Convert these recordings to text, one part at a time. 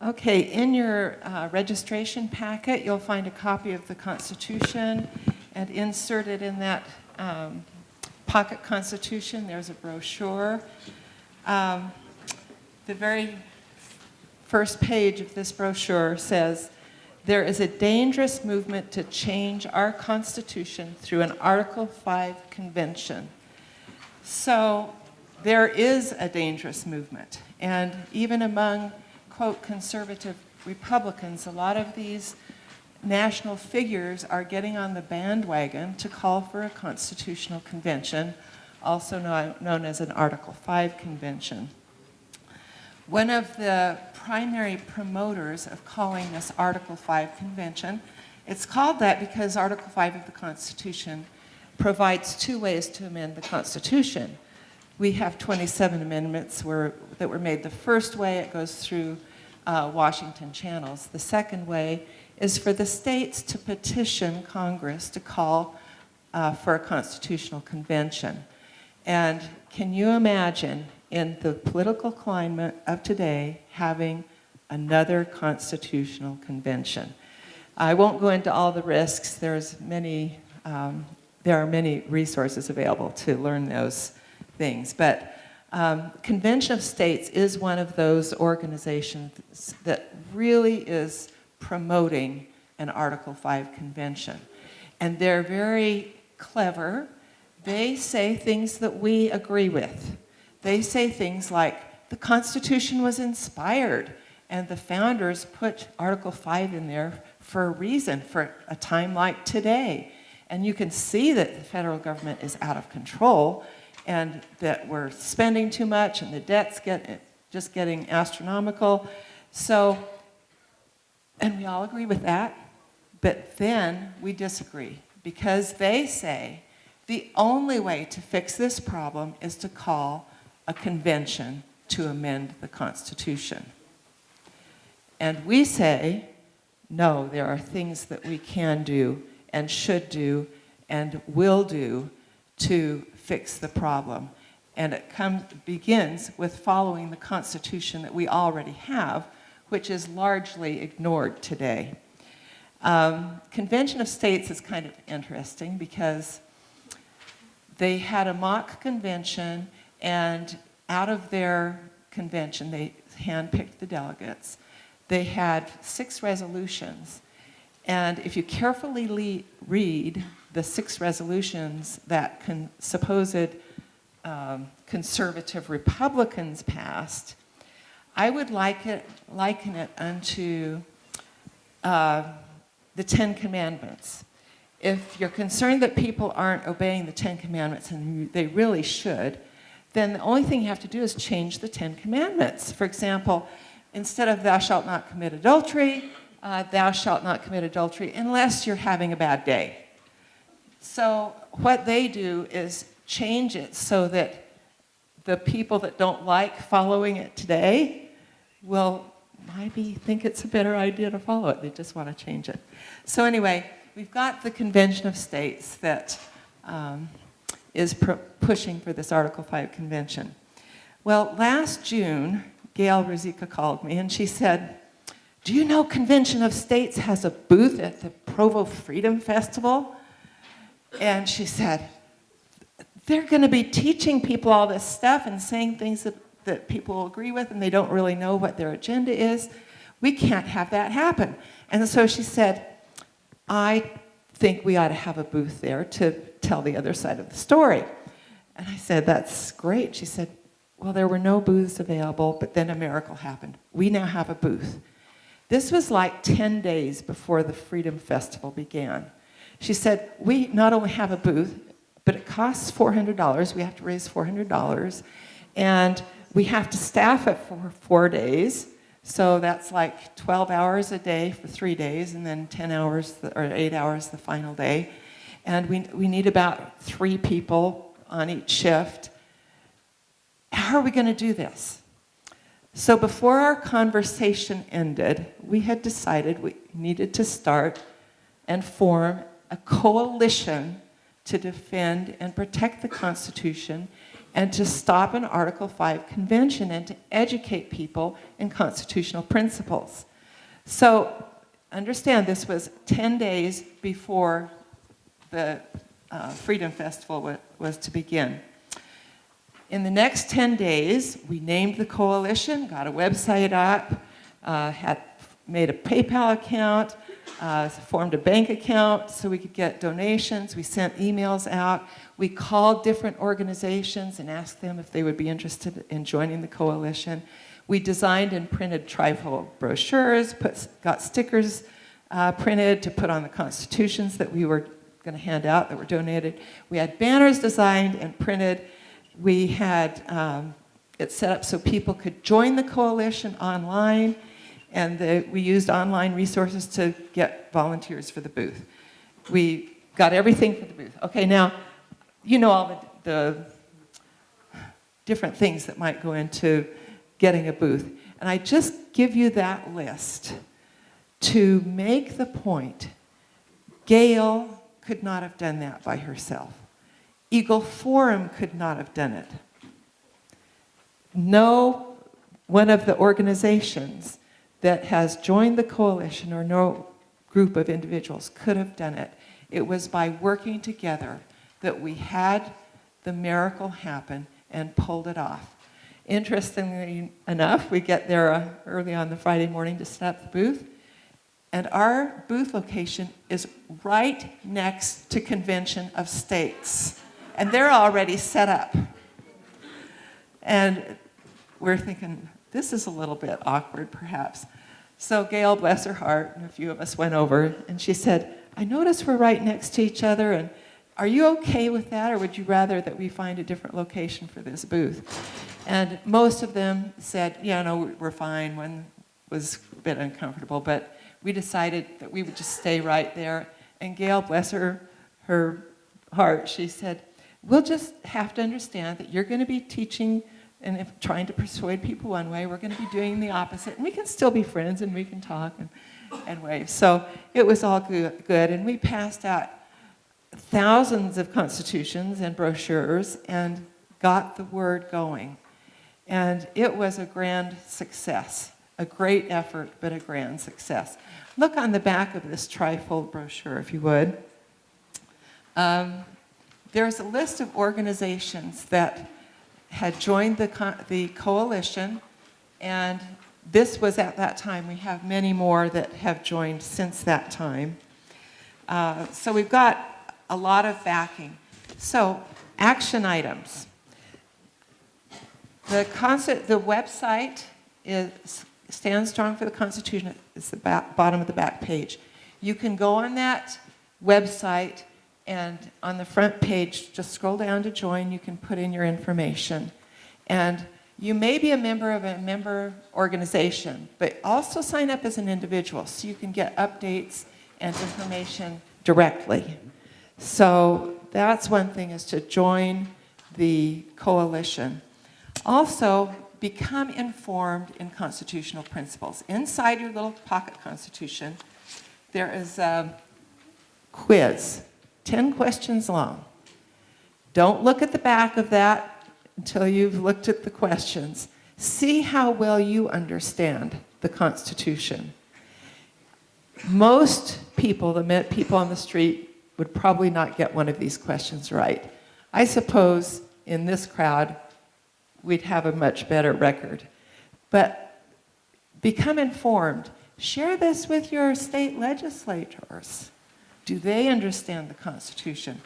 Okay, in your registration packet, you'll find a copy of the Constitution, and inserted in that pocket Constitution, there's a brochure. The very first page of this brochure says, "There is a dangerous movement to change our Constitution through an Article 5 convention." So there is a dangerous movement, and even among, quote, conservative Republicans, a lot of these national figures are getting on the bandwagon to call for a constitutional convention, also known as an Article 5 convention. One of the primary promoters of calling this Article 5 convention, it's called that because Article 5 of the Constitution provides two ways to amend the Constitution. We have 27 amendments that were made the first way. It goes through Washington channels. The second way is for the states to petition Congress to call for a constitutional convention. And can you imagine, in the political climate of today, having another constitutional convention? I won't go into all the risks. There are many resources available to learn those things. But Convention of States is one of those organizations that really is promoting an Article 5 convention. And they're very clever. They say things that we agree with. They say things like, the Constitution was inspired, and the founders put Article 5 in there for a reason, for a time like today. And you can see that the federal government is out of control, and that we're spending too much, and the debt's just getting astronomical. So, and we all agree with that, but then we disagree, because they say the only way to fix this problem is to call a convention to amend the Constitution. And we say, no, there are things that we can do and should do and will do to fix the problem. And it begins with following the Constitution that we already have, which is largely ignored today. Convention of States is kind of interesting because they had a mock convention, and out of their convention, they handpicked the delegates. They had 6 resolutions. And if you carefully read the 6 resolutions that supposed conservative Republicans passed, I would liken it unto the 10 Commandments. If you're concerned that people aren't obeying the 10 Commandments, and they really should, then the only thing you have to do is change the 10 Commandments. For example, instead of thou shalt not commit adultery, thou shalt not commit adultery unless you're having a bad day. So what they do is change it so that the people that don't like following it today will maybe think it's a better idea to follow it. They just want to change it. So anyway, we've got the Convention of States that is pushing for this Article 5 convention. Well, last June, Gail Ruzicka called me and she said, do you know Convention of States has a booth at the Provo Freedom Festival? And she said, they're going to be teaching people all this stuff and saying things that people will agree with, and they don't really know what their agenda is. We can't have that happen. And so she said, I think we ought to have a booth there to tell the other side of the story. And I said, that's great. She said, well, there were no booths available, but then a miracle happened. We now have a booth. This was like 10 days before the Freedom Festival began. She said, we not only have a booth, but it costs $400. We have to raise $400. And we have to staff it for 4 days. So that's like 12 hours a day for 3 days, and then 10 hours or 8 hours the final day. And we need about 3 people on each shift. How are we going to do this? So before our conversation ended, we had decided we needed to start and form a coalition to defend and protect the Constitution and to stop an Article 5 convention and to educate people in constitutional principles. So understand this was 10 days before the Freedom Festival was to begin. In the next 10 days, we named the coalition, got a website up, had made a PayPal account, formed a bank account so we could get donations. We sent emails out. We called different organizations and asked them if they would be interested in joining the coalition. We designed and printed trifold brochures, got stickers printed to put on the constitutions that we were going to hand out that were donated. We had banners designed and printed. We had it set up so people could join the coalition online, and we used online resources to get volunteers for the booth. We got everything for the booth. Okay, now, you know all the different things that might go into getting a booth. And I just give you that list to make the point. Gail could not have done that by herself. Eagle Forum could not have done it. No one of the organizations that has joined the coalition or no group of individuals could have done it. It was by working together that we had the miracle happen and pulled it off. Interestingly enough, we get there early on the Friday morning to set up the booth, and our booth location is right next to Convention of States, and they're already set up. And we're thinking, this is a little bit awkward, perhaps. So Gail, bless her heart, and a few of us went over, and she said, I notice we're right next to each other, and are you okay with that, or would you rather that we find a different location for this booth? And most of them said, yeah, no, we're fine. One was a bit uncomfortable, but we decided that we would just stay right there. And Gail, bless her heart, she said, we'll just have to understand that you're going to be teaching and if trying to persuade people one way, we're going to be doing the opposite. And we can still be friends, and we can talk and wave. So it was all good. And we passed out thousands of constitutions and brochures and got the word going. And it was a grand success, a great effort, but a grand success. Look on the back of this trifold brochure, if you would. There's a list of organizations that had joined the coalition, and this was at that time. We have many more that have joined since that time. So we've got a lot of backing. So, action items. The website is Stand Strong for the Constitution. It's the bottom of the back page. You can go on that website, and on the front page, just scroll down to join. You can put in your information. And you may be a member of a member organization, but also sign up as an individual so you can get updates and information directly. So that's one thing, is to join the coalition. Also, become informed in constitutional principles. Inside your little pocket constitution, there is a quiz, 10 questions long. Don't look at the back of that until you've looked at the questions. See how well you understand the Constitution. Most people, the people on the street, would probably not get one of these questions right. I suppose in this crowd, we'd have a much better record. But become informed. Share this with your state legislators. Do they understand the Constitution?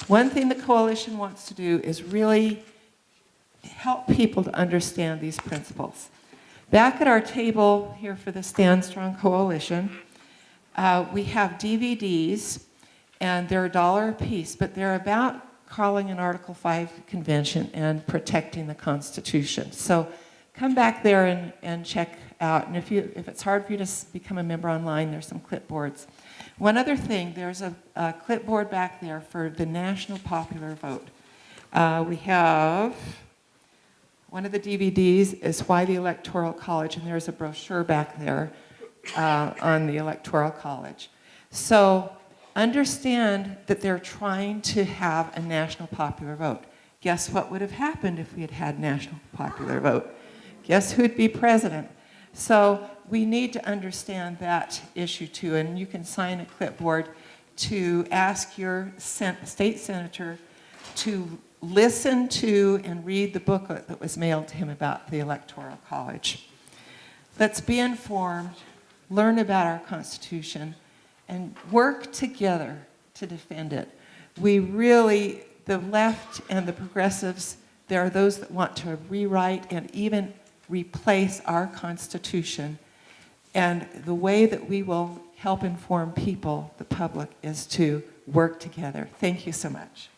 One thing the coalition wants to do is really help people to understand these principles. Back at our table here for the Stand Strong Coalition, we have DVDs, and they're $1 a piece, but they're about calling an Article 5 convention and protecting the Constitution. So come back there and check out. And if it's hard for you to become a member online, there's some clipboards. One other thing, there's a clipboard back there for the national popular vote. We have one of the DVDs is Why the Electoral College, and there's a brochure back there on the Electoral College. So understand that they're trying to have a national popular vote. Guess what would have happened if we had had national popular vote? Guess who'd be president? So we need to understand that issue too, and you can sign a clipboard to ask your state senator to listen to and read the booklet that was mailed to him about the Electoral College. Let's be informed, learn about our Constitution, and work together to defend it. We really, the left and the progressives, there are those that want to rewrite and even replace our Constitution. And the way that we will help inform people, the public, is to work together. Thank you so much.